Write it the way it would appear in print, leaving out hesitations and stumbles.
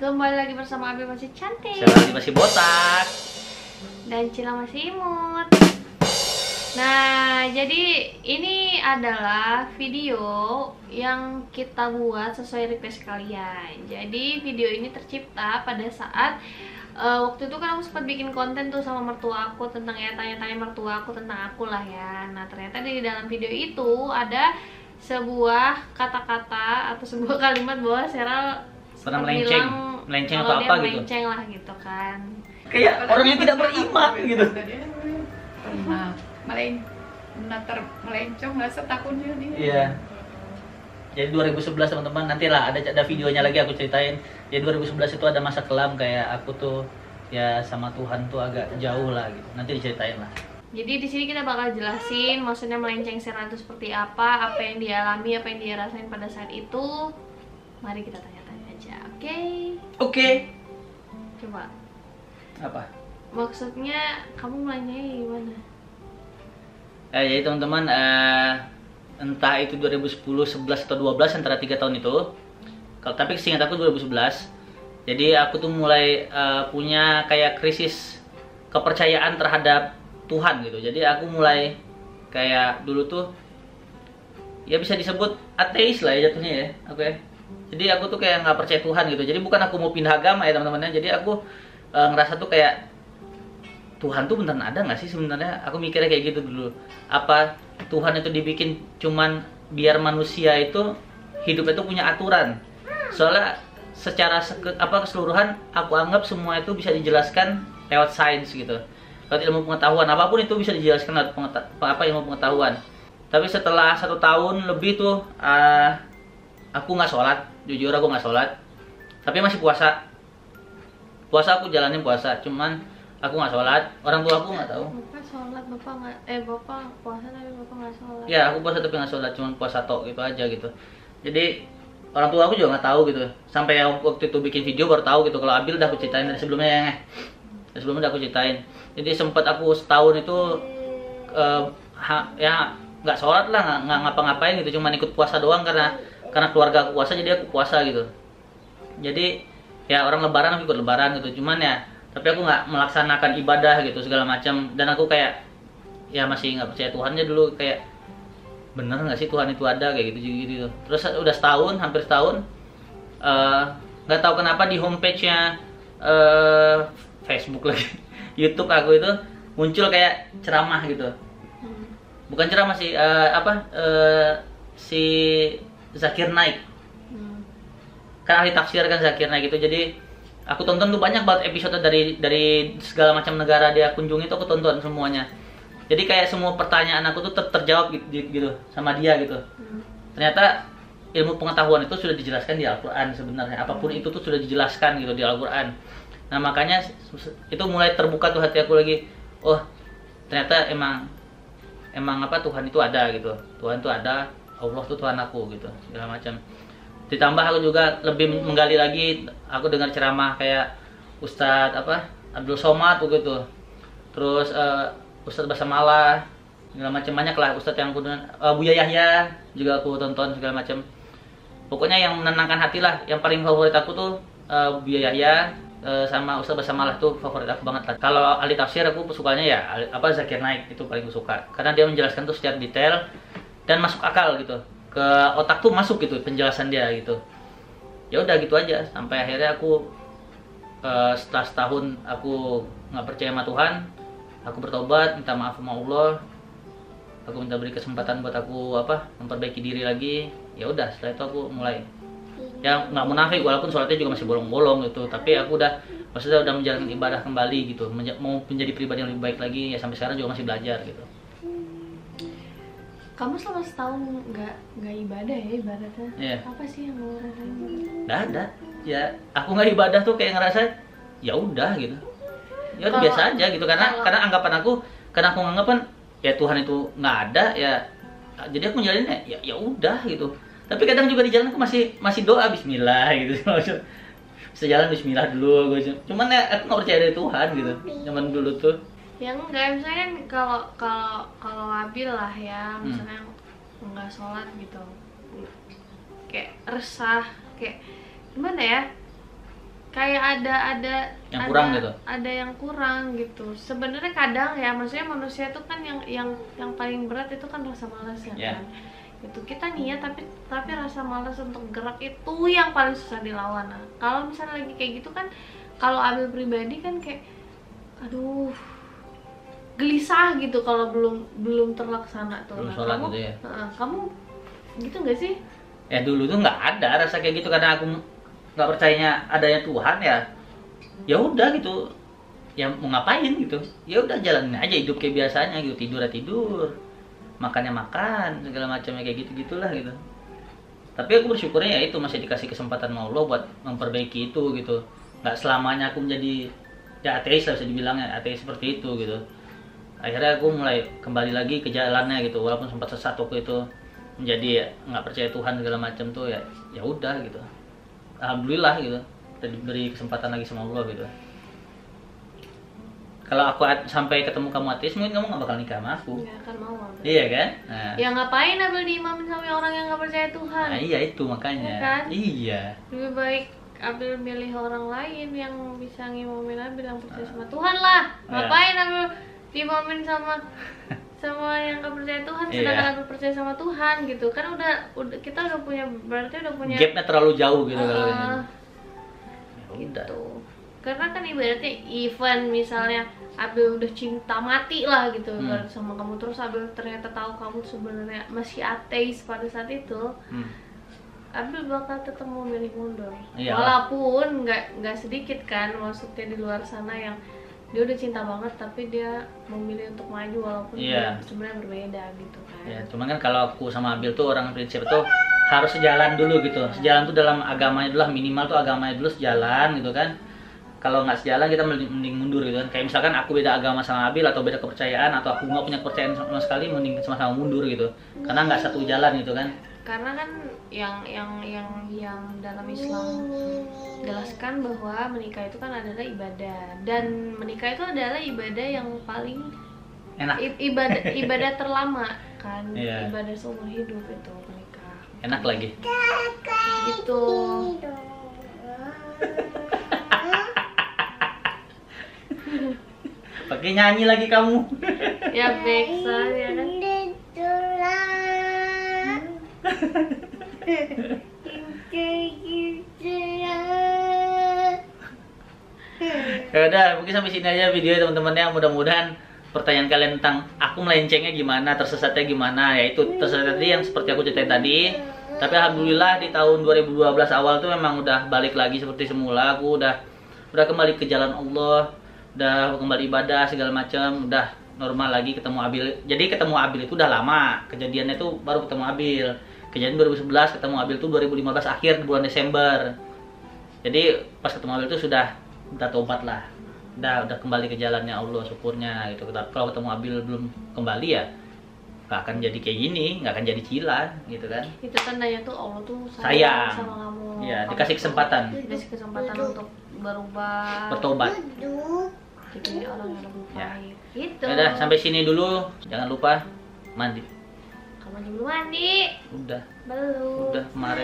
Kembali lagi bersama Abi masih cantik, Selagi masih botak dan Cila masih imut. Nah, jadi ini adalah video yang kita buat sesuai request kalian. Jadi video ini tercipta pada saat waktu itu kan aku sempat bikin konten tuh sama mertua aku tentang ya tanya-tanya mertua aku tentang aku lah ya. Nah, ternyata di dalam video itu ada sebuah kata-kata atau sebuah kalimat bahwa Sheryl pernah melenceng kalau atau dia apa gitu, melenceng lah gitu kan. kayak orang yang tidak beriman gitu. Pernah melencong nggak setakutnya dia. Iya. Jadi 2011 teman-teman, nantilah ada videonya lagi aku ceritain. Jadi 2011 itu ada masa kelam kayak aku tuh ya sama Tuhan tuh agak jauh lah gitu. Nanti diceritain lah. Jadi di sini kita bakal jelasin maksudnya melenceng Sheryl itu seperti apa yang dia alami, apa yang dia rasain pada saat itu. Mari kita tanya-tanya aja, oke? Oke. Coba. Apa? Maksudnya kamu melencengnya gimana? Jadi teman-teman, entah itu 2010, 11 atau 12 antara 3 tahun itu. Kalau tapi seingat aku 2011. Jadi aku tuh mulai punya kayak krisis kepercayaan terhadap Tuhan gitu. Jadi aku mulai kayak dulu tuh ya bisa disebut ateis lah ya jatuhnya ya. Oke. Jadi aku tuh kayak nggak percaya Tuhan gitu. Jadi bukan aku mau pindah agama ya teman-teman. Jadi aku ngerasa tuh kayak Tuhan tuh beneran ada nggak sih sebenarnya? Aku mikirnya kayak gitu dulu. Apa Tuhan itu dibikin cuman biar manusia itu hidup itu punya aturan? Soalnya secara keseluruhan aku anggap semua itu bisa dijelaskan lewat sains gitu. Lewat ilmu pengetahuan, apapun itu bisa dijelaskan lewat ilmu pengetahuan. Tapi setelah 1 tahun lebih tuh aku nggak sholat, jujur aku nggak sholat, tapi masih puasa. Puasa aku jalanin puasa, cuman aku nggak sholat. Orang tua aku nggak tahu. Bapak sholat, bapak puasa tapi bapak nggak sholat. Ya aku puasa tapi nggak sholat, cuman puasa tok gitu aja gitu. Jadi orang tua aku juga nggak tahu gitu. Sampai waktu itu bikin video baru tahu gitu. Kalau Abil udah aku ceritain dari sebelumnya ya. Dari sebelumnya udah aku ceritain. Jadi sempat aku setahun itu ya nggak sholat lah, nggak ngapa-ngapain gitu, cuman ikut puasa doang karena keluarga aku puasa jadi aku puasa gitu. Jadi ya orang lebaran aku ikut lebaran gitu, cuman ya tapi aku nggak melaksanakan ibadah gitu segala macam. Dan aku kayak ya masih nggak percaya Tuhannya dulu, kayak bener nggak sih Tuhan itu ada kayak gitu. Terus udah setahun, hampir setahun, nggak tahu kenapa di homepage-nya Facebook lagi YouTube aku itu muncul kayak ceramah gitu. Bukan ceramah sih, si Zakir Naik. Kan ahli tafsir kan Zakir Naik itu. Jadi aku tonton tuh banyak banget episode dari segala macam negara dia kunjungi tuh aku tonton semuanya. Jadi kayak semua pertanyaan aku tuh terjawab gitu sama dia gitu. Ternyata ilmu pengetahuan itu sudah dijelaskan di Al-Qur'an sebenarnya. Apapun itu tuh sudah dijelaskan gitu di Al-Qur'an. Nah, makanya itu mulai terbuka tuh hati aku lagi. Oh, ternyata emang Tuhan itu ada gitu. Tuhan itu ada, Allah tuh Tuhan aku gitu, segala macam. Ditambah aku juga lebih menggali lagi, aku dengar ceramah kayak Ustadz Abdul Somad begitu. Terus Ustadz Basamalah, segala macam, banyak lah Ustadz yang aku dengar. Buya Yahya juga aku tonton segala macam. Pokoknya yang menenangkan hati lah. Yang paling favorit aku tuh Buya Yahya sama Ustadz Basamalah tuh favorit aku banget lah. Kalau ahli tafsir aku sukanya ya Zakir Naik, itu paling aku suka karena dia menjelaskan tuh secara detail dan masuk akal gitu, ke otak tuh masuk gitu penjelasan dia gitu. Ya udah gitu aja sampai akhirnya aku setelah setahun aku nggak percaya sama Tuhan, aku bertobat, minta maaf sama Allah, aku minta beri kesempatan buat aku memperbaiki diri lagi. Ya udah setelah itu aku mulai ya nggak munafik, walaupun sholatnya juga masih bolong-bolong gitu, tapi aku maksudnya udah menjalankan ibadah kembali gitu, mau menjadi pribadi yang lebih baik lagi. Ya sampai sekarang juga masih belajar gitu. Kamu selama setahun nggak ibadah ya ibaratnya? Yeah. Apa sih yang kamu rasain? Nggak ada. Ya aku nggak ibadah tuh kayak ngerasa ya udah gitu. Ya udah biasa aja gitu karena anggapan aku, karena aku nganggapan ya Tuhan itu nggak ada ya. Jadi aku jalaninnya ya udah gitu. Tapi kadang juga di jalan aku masih doa Bismillah gitu. Bisa jalan Bismillah dulu gitu. Cuman ya aku nggak percaya dari Tuhan gitu. Zaman dulu tuh. Ya enggak, misalnya kan kalau Abil lah ya, misalnya nggak sholat gitu, kayak resah, kayak gimana ya? kayak ada Yang kurang gitu? Ada yang kurang gitu. Sebenarnya kadang ya, maksudnya manusia itu kan yang paling berat itu kan rasa malas ya Yeah. kan. Itu kita niat tapi rasa malas untuk gerak itu yang paling susah dilawan. Nah, kalau misalnya lagi kayak gitu kan, kalau Abil pribadi kan kayak aduh gelisah gitu kalau belum terlaksana tuh. Belum Nah, sholat kamu, gitu ya? kamu gitu nggak sih? Ya dulu tuh nggak ada rasa kayak gitu karena aku nggak percayanya adanya Tuhan ya. Ya udah gitu. Ya mau ngapain gitu? Ya udah jalanin aja hidup kayak biasanya gitu, tidur ya tidur, makannya makan, segala macamnya kayak gitu-gitulah gitu. Tapi aku bersyukurnya ya itu masih dikasih kesempatan sama Allah buat memperbaiki itu gitu. Nggak selamanya aku menjadi ya ateis lah bisa dibilangnya, ateis seperti itu gitu. Akhirnya aku mulai kembali lagi ke jalannya gitu, walaupun sempat sesat waktu itu menjadi ya, nggak percaya Tuhan segala macam tuh ya udah gitu. Alhamdulillah gitu, kita diberi kesempatan lagi sama Allah gitu. Kalau aku sampai ketemu kamu ateis, mungkin kamu nggak bakal nikah sama aku. Nggak akan mau Abil. Iya kan? Nah, Ya ngapain Abil diimamin sama orang yang nggak percaya Tuhan? nah iya itu makanya. Iya kan? Iya. Lebih baik Abil milih orang lain yang bisa ngimamin Abil yang percaya sama Tuhan lah. Ngapain Abil diimamin sama yang nggak percaya Tuhan, sedangkan Abil percaya sama Tuhan gitu kan. Udah kita udah punya, berarti udah punya Gapnya terlalu jauh gitu kalau ini. Ya udah. gitu. Karena kan ibaratnya event misalnya Abil udah cinta mati lah gitu sama kamu, terus Abil ternyata tahu kamu sebenarnya masih ateis pada saat itu, Abil bakal tetap memilih mundur. Iyalah. Walaupun nggak sedikit kan maksudnya di luar sana yang dia udah cinta banget tapi dia memilih untuk maju walaupun dia sebenarnya berbeda gitu kan. Ya, cuman kan kalau aku sama Abil tuh orang prinsip tuh harus sejalan dulu gitu. Sejalan tuh dalam agamanya dulu lah, minimal tuh agamanya dulu sejalan gitu kan. Kalau nggak sejalan kita mending mundur gitu kan. Kayak misalkan aku beda agama sama Abil atau beda kepercayaan atau aku nggak punya kepercayaan sama sekali, mending sama-sama mundur gitu. Karena nggak satu jalan gitu kan. Karena kan yang dalam Islam jelaskan bahwa menikah itu kan adalah ibadah, dan menikah itu adalah ibadah yang paling Enak. ibadah terlama kan. Iya. Ibadah seumur hidup itu menikah. Enak lagi. Gitu. Pakai nyanyi lagi kamu. Ya Beksa ya kan. Ya udah, mungkin sampai sini aja video teman-temannya. Mudah-mudahan pertanyaan kalian tentang aku melencengnya gimana, tersesatnya gimana, ya itu tersesat tadi yang seperti aku ceritain tadi. Tapi alhamdulillah di tahun 2012 awal tuh memang udah balik lagi seperti semula. Aku udah kembali ke jalan Allah, udah kembali ibadah segala macam, udah normal lagi ketemu Abil. Jadi ketemu Abil itu udah lama, kejadiannya tuh baru ketemu Abil. Kejadian 2011, ketemu Abil tuh 2015 akhir bulan Desember. Jadi pas ketemu Abil tuh sudah tobat lah, udah kembali ke jalannya Allah, syukurnya gitu. Kalau ketemu Abil belum kembali ya nggak akan jadi kayak gini, nggak akan jadi cilan gitu kan. Itu tandanya tuh Allah tuh Sayang sama kamu. Iya, dikasih kesempatan. Dikasih kesempatan untuk berubah, Bertobat. jadi orang yang lebih Ya. baik. Gitu. Udah sampai sini dulu, jangan lupa mandi. Kamu belum mandi? Udah Belum. kemarin.